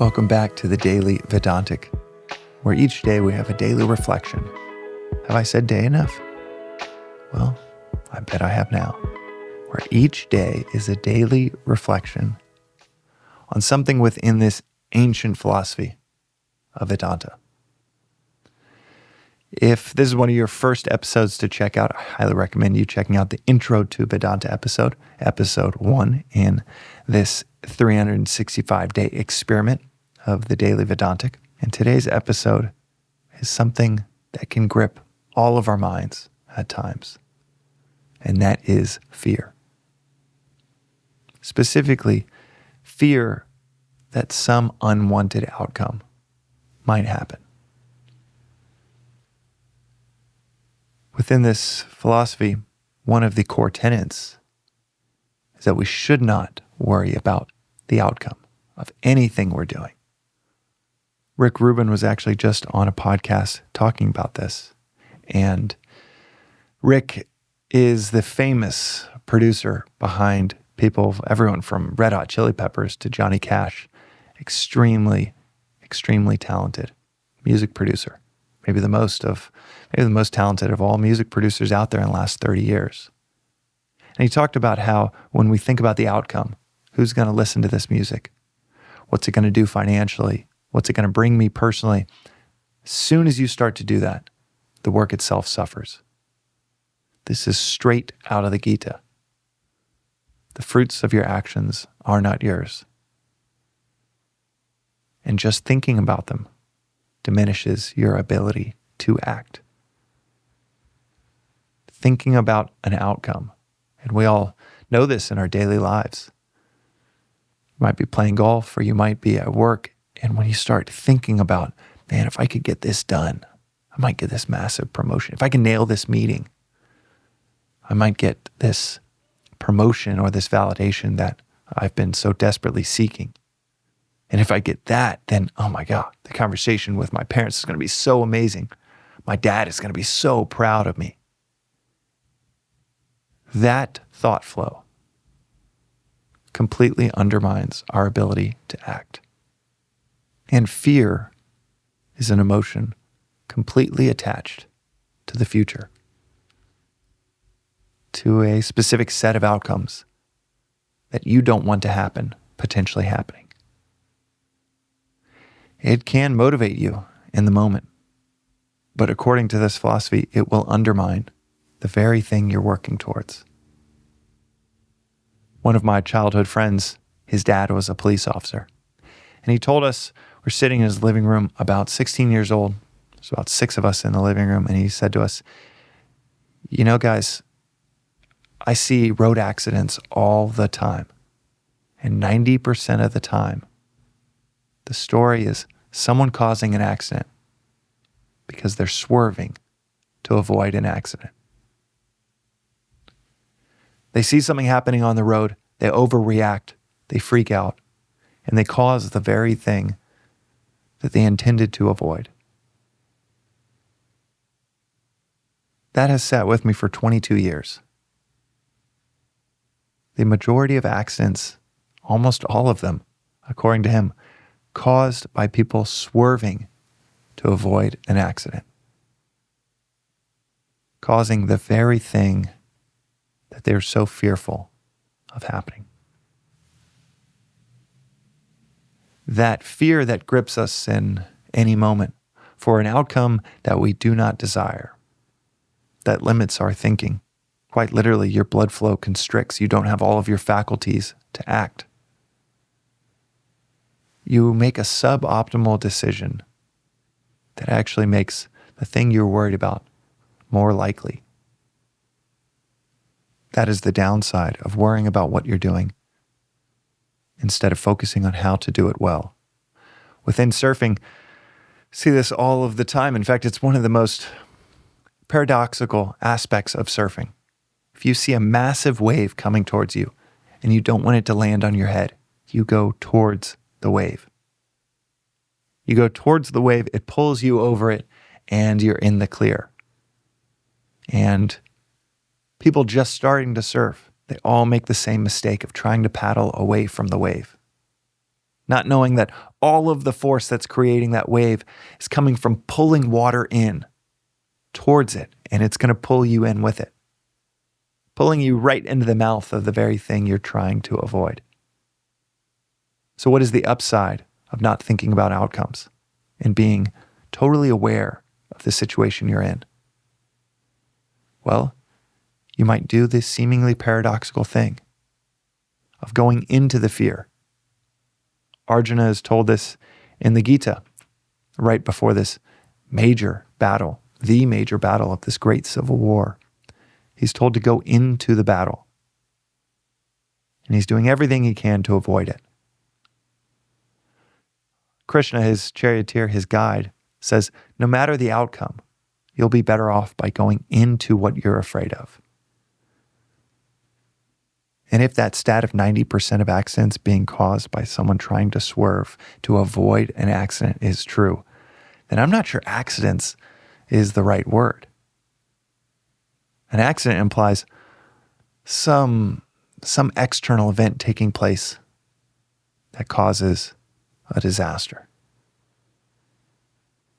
Welcome back to the Daily Vedantic, where each day we have a daily reflection. Have I said day enough? Well, I bet I have now. Where each day is a daily reflection on something within this ancient philosophy of Vedanta. If this is one of your first episodes to check out, I highly recommend you checking out the Intro to Vedanta episode 1 in this 365-day experiment of the Daily Vedantic. And today's episode is something that can grip all of our minds at times, and that is fear. Specifically, fear that some unwanted outcome might happen. Within this philosophy, one of the core tenets is that we should not worry about the outcome of anything we're doing. Rick Rubin was actually just on a podcast talking about this. And Rick is the famous producer behind everyone from Red Hot Chili Peppers to Johnny Cash. Extremely, extremely talented music producer. Maybe the most talented of all music producers out there in the last 30 years. And he talked about how when we think about the outcome, who's going to listen to this music? What's it going to do financially? What's it going to bring me personally? As soon as you start to do that, the work itself suffers. This is straight out of the Gita. The fruits of your actions are not yours. And just thinking about them diminishes your ability to act. Thinking about an outcome, and we all know this in our daily lives. You might be playing golf or you might be at work, and when you start thinking about, man, if I could get this done, I might get this massive promotion. If I can nail this meeting, I might get this promotion or this validation that I've been so desperately seeking. And if I get that, then, oh my God, the conversation with my parents is going to be so amazing. My dad is going to be so proud of me. That thought flow completely undermines our ability to act. And fear is an emotion completely attached to the future, to a specific set of outcomes that you don't want to happen, potentially happening. It can motivate you in the moment, but according to this philosophy, it will undermine the very thing you're working towards. One of my childhood friends, his dad was a police officer, and he told us, we're sitting in his living room, about 16 years old. There's about 6 of us in the living room, and he said to us, you know, guys, I see road accidents all the time, and 90% of the time, the story is someone causing an accident because they're swerving to avoid an accident. They see something happening on the road, they overreact, they freak out, and they cause the very thing that they intended to avoid. That has sat with me for 22 years. The majority of accidents, almost all of them, according to him, caused by people swerving to avoid an accident, causing the very thing that they're so fearful of happening. That fear that grips us in any moment for an outcome that we do not desire, that limits our thinking. Quite literally, your blood flow constricts. You don't have all of your faculties to act. You make a suboptimal decision that actually makes the thing you're worried about more likely. That is the downside of worrying about what you're doing instead of focusing on how to do it well. Within surfing, see this all of the time. In fact, it's one of the most paradoxical aspects of surfing. If you see a massive wave coming towards you and you don't want it to land on your head, you go towards the wave. You go towards the wave, it pulls you over it, and you're in the clear. And people just starting to surf, they all make the same mistake of trying to paddle away from the wave. not knowing that all of the force that's creating that wave is coming from pulling water in towards it, and it's going to pull you in with it, pulling you right into the mouth of the very thing you're trying to avoid. So what is the upside of not thinking about outcomes and being totally aware of the situation you're in? Well, you might do this seemingly paradoxical thing of going into the fear. Arjuna is told this in the Gita, right before this major battle, the major battle of this great civil war. He's told to go into the battle. And he's doing everything he can to avoid it. Krishna, his charioteer, his guide, says, no matter the outcome, you'll be better off by going into what you're afraid of. And if that stat of 90% of accidents being caused by someone trying to swerve to avoid an accident is true, then I'm not sure accidents is the right word. An accident implies some external event taking place that causes a disaster.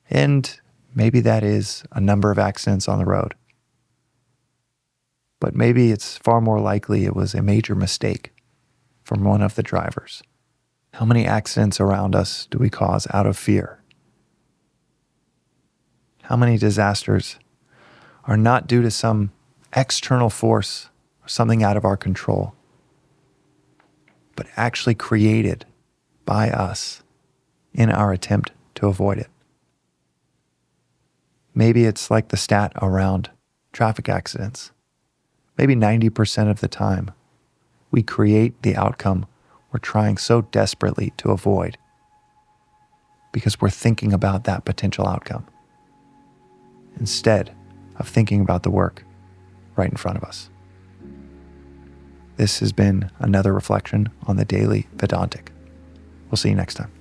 And maybe that is a number of accidents on the road. But maybe it's far more likely it was a major mistake from one of the drivers. How many accidents around us do we cause out of fear? How many disasters are not due to some external force or something out of our control, but actually created by us in our attempt to avoid it? Maybe it's like the stat around traffic accidents. Maybe 90% of the time, we create the outcome we're trying so desperately to avoid because we're thinking about that potential outcome instead of thinking about the work right in front of us. This has been another reflection on the Daily Vedantic. We'll see you next time.